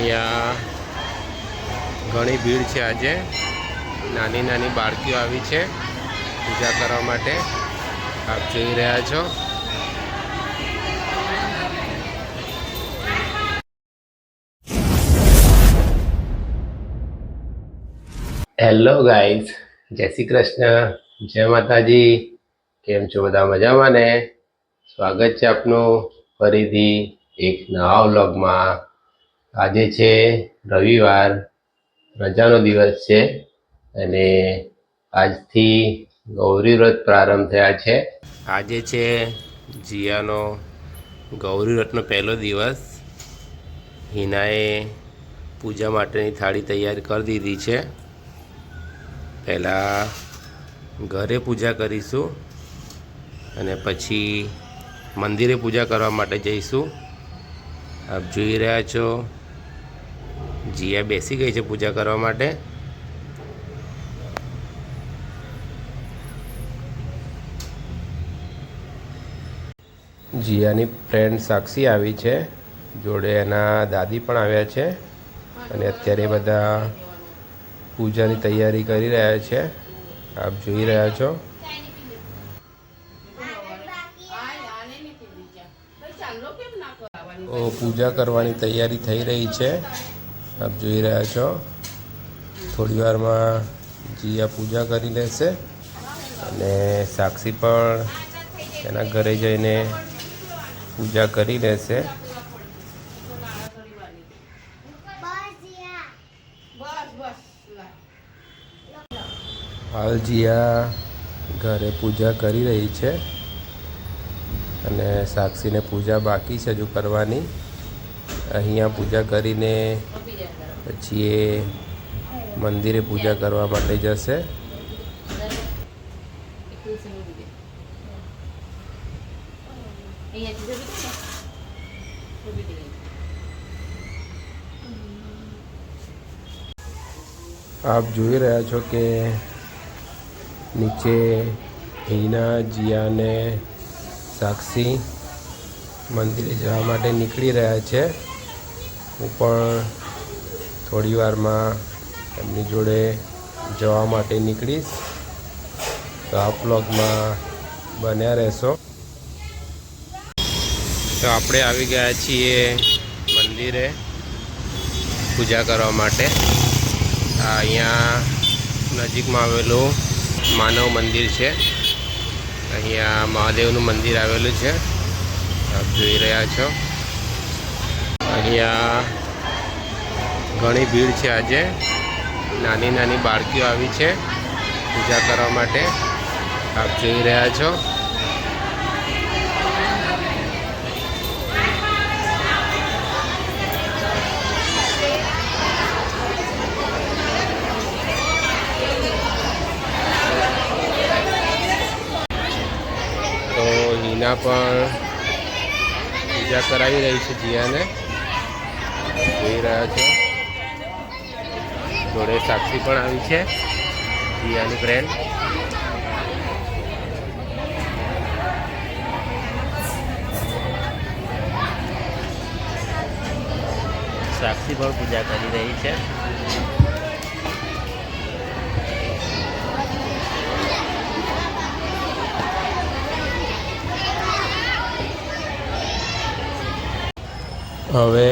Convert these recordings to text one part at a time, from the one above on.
અહીંયા ઘણી ભીડ છે આજે. નાની નાની બાળકીઓ આવી છે પૂજા કરવા માટે. આપ જોઈ રહ્યા છો. હેલો ગાઈઝ, જય શ્રી કૃષ્ણ, જય માતાજી. કેમ છો બધા? મજામાં ને? સ્વાગત છે આપનું ફરીથી એક નવા વ્લોગમાં. આજે છે રવિવાર, રજાનો દિવસ છે અને આજથી ગૌરી વ્રત પ્રારંભ થયા છે. આજે છે જીયાનો ગૌરી વ્રતનો પહેલો દિવસ. હિનાએ પૂજા માટેની થાળી તૈયાર કરી દીધી છે. પહેલાં ઘરે પૂજા કરીશું અને પછી મંદિરે પૂજા કરવા માટે જઈશું. આપ જોઈ રહ્યા છો જીયા બેસી ગઈ છે પૂજા કરવા માટે. જીયાની ફ્રેન્ડ સાક્ષી આવી છે, જોડે એના દાદી પણ આવ્યા છે અને અત્યારે બધા પૂજાની તૈયારી કરી રહ્યા છે. આપ જોઈ રહ્યા છો. પૂજા કરવાની તૈયારી થઈ રહી છે. આપ જોઈ રહ્યા છો. થોડી વારમાં જીયા પૂજા કરી લેશે અને સાક્ષી પણ એના ઘરે જઈને પૂજા કરી લેશે. હાલ જીયા ઘરે પૂજા કરી રહી છે અને સાક્ષીને પૂજા બાકી છે હજુ કરવાની. અહીંયા પૂજા કરીને પછી એ મંદિરે પૂજા કરવા માટે જશે. આપ જોઈ રહ્યા છો કે નીચે હિના, જીયા ને સાક્ષી મંદિરે જવા માટે નીકળી રહ્યા છે. હું પણ થોડી વારમાં એમની જોડે જવા માટે નીકળીશ. તો આ વ્લોગમાં બન્યા રહેશો. તો આપણે આવી ગયા છીએ મંદિરે પૂજા કરવા માટે. અહીંયા નજીકમાં આવેલું માનવ મંદિર છે. અહીંયા મહાદેવનું મંદિર આવેલું છે, આપ જોઈ રહ્યા છો. અહીંયા ઘણી ભીડ છે આજે. નાની નાની બાળકીઓ આવી છે પૂજા કરવા માટે. આપ જોઈ રહ્યા છો. હિના પણ પૂજા કરાવી રહી છે જીયાને. જોઈ રહ્યા છો. જોડે સાક્ષી પણ આવી છે, જીયાની ફ્રેન્ડ. સાક્ષી પણ પૂજા કરી રહી છે. હવે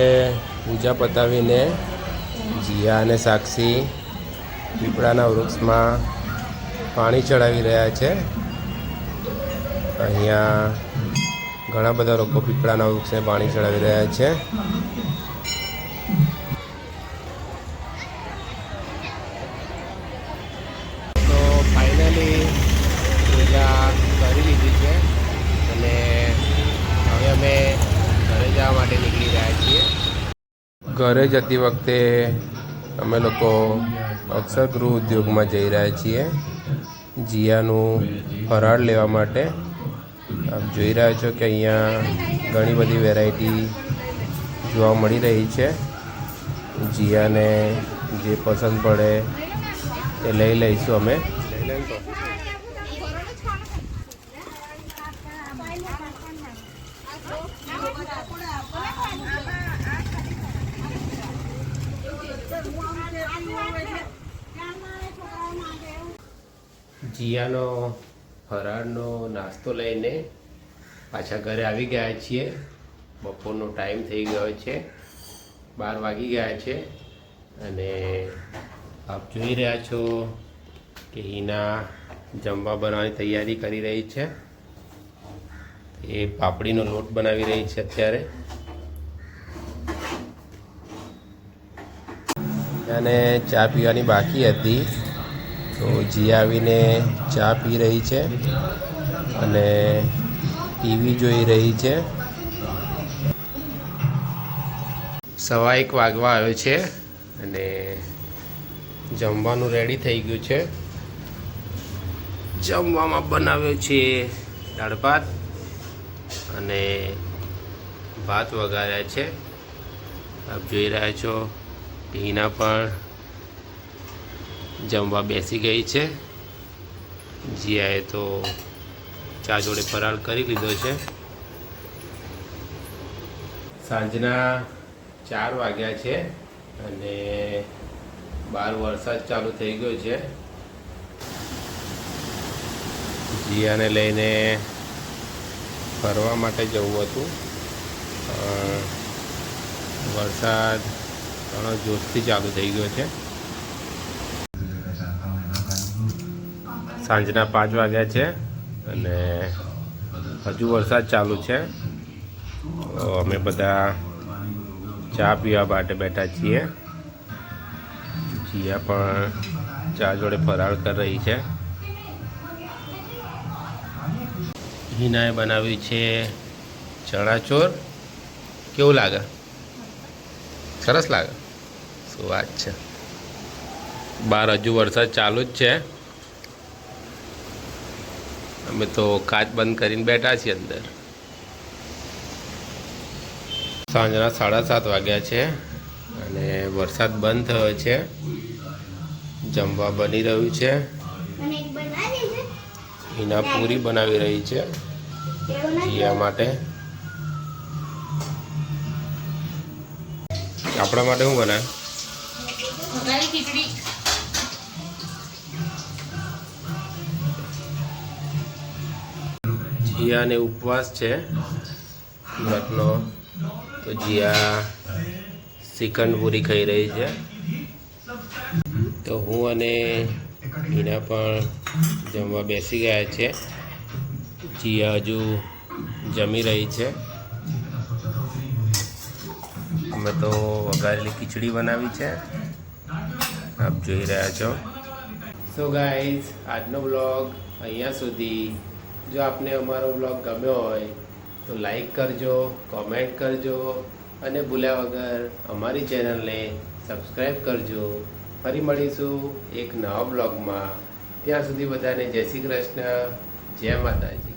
પૂજા પતાવીને જીયા અને સાક્ષી પીપળાના વૃક્ષમાં પાણી ચડાવી રહ્યા છે. અહીંયા ઘણા બધા લોકો પીપળાના વૃક્ષને પાણી ચડાવી રહ્યા છે. તો ફાઇનલી પૂજા કરી લીધી છે અને હવે અમે ઘરે જવા માટે નીકળી રહ્યા છીએ. ઘરે જતી વખતે અમે લોકો અક્ષર ગૃહ ઉદ્યોગમાં જઈ રહ્યા છીએ જીયાનું ફરાળ લેવા માટે. આપ જોઈ રહ્યા છો કે અહીંયા ઘણી બધી વેરાયટી જોવા મળી રહી છે. જીયાને જે પસંદ પડે એ લઈ લઈશું અમે. જીયાનો ફરાળનો નાસ્તો લઈને પાછા ઘરે આવી ગયા છીએ. બપોરનો ટાઈમ થઈ ગયો છે, 12 વાગી ગયા છે અને આપ જોઈ રહ્યા છો કે હિના જમવા બનાવવાની તૈયારી કરી રહી છે. એ પાપડીનો લોટ બનાવી રહી છે અત્યારે. અને ચા પીવાની બાકી હતી તો જીયા આવીને ચા પી રહી છે અને ટીવી જોઈ રહી છે. 1:15 વાગવા આવ્યો છે અને જમવાનું રેડી થઈ ગયું છે. જમવામાં બનાવ્યો છે દાળ ભાત અને ભાત વઘાર્યા છે. આપ જોઈ રહ્યા છો હિના પણ જમવા બેસી ગઈ છે. જીયાએ તો ચા જોડે ફરાળ કરી લીધો છે. સાંજના 4 વાગ્યા છે અને બહાર વરસાદ ચાલુ થઈ ગયો છે. જીયાને લઈને ફરવા માટે જવું હતું. વરસાદ ઘણો જોરથી ચાલુ થઈ ગયો છે. સાંજના 5 વાગ્યા છે અને હજુ વરસાદ ચાલુ છે. તો અમે બધા ચા પીવા માટે બેઠા છીએ. જીયા પણ ચા જોડે ફરાળ કરી રહી છે. હિનાએ બનાવ્યું છે ચણાચોર. કેવું લાગે? સરસ લાગે. શું વાત છે. બહાર હજુ વરસાદ ચાલુ જ છે. અમે તો કાચ બંધ કરીને બેઠા છીએ અંદર. સાંજના 7:30 વાગ્યા છે અને વરસાદ બંધ થયો છે. જમવા બની રહ્યું છે. હિના પૂરી બનાવી રહી છે જીયા માટે. આપણા માટે શું બનાવે? ખીચડી. જીયાને ઉપવાસ છે વ્રતનો, તો જીયા શ્રીખંડ પૂરી ખાઈ રહી છે. તો હું અને હિના પણ જમવા બેસી ગયા છે. જીયા હજુ જમી રહી છે. અમે તો વઘારેલી ખીચડી બનાવી છે, આપ જોઈ રહ્યા છો. સો ગાઈઝ, આજનો બ્લોગ અહીંયા સુધી. જો આપને અમારો બ્લોગ ગમ્યો હોય તો લાઈક કરજો, કોમેન્ટ કરજો અને ભૂલ્યા વગર અમારી ચેનલને સબસ્ક્રાઈબ કરજો. ફરી મળીશું એક નવા બ્લોગમાં. ત્યાં સુધી બધાને જય શ્રી કૃષ્ણ, જય માતાજી.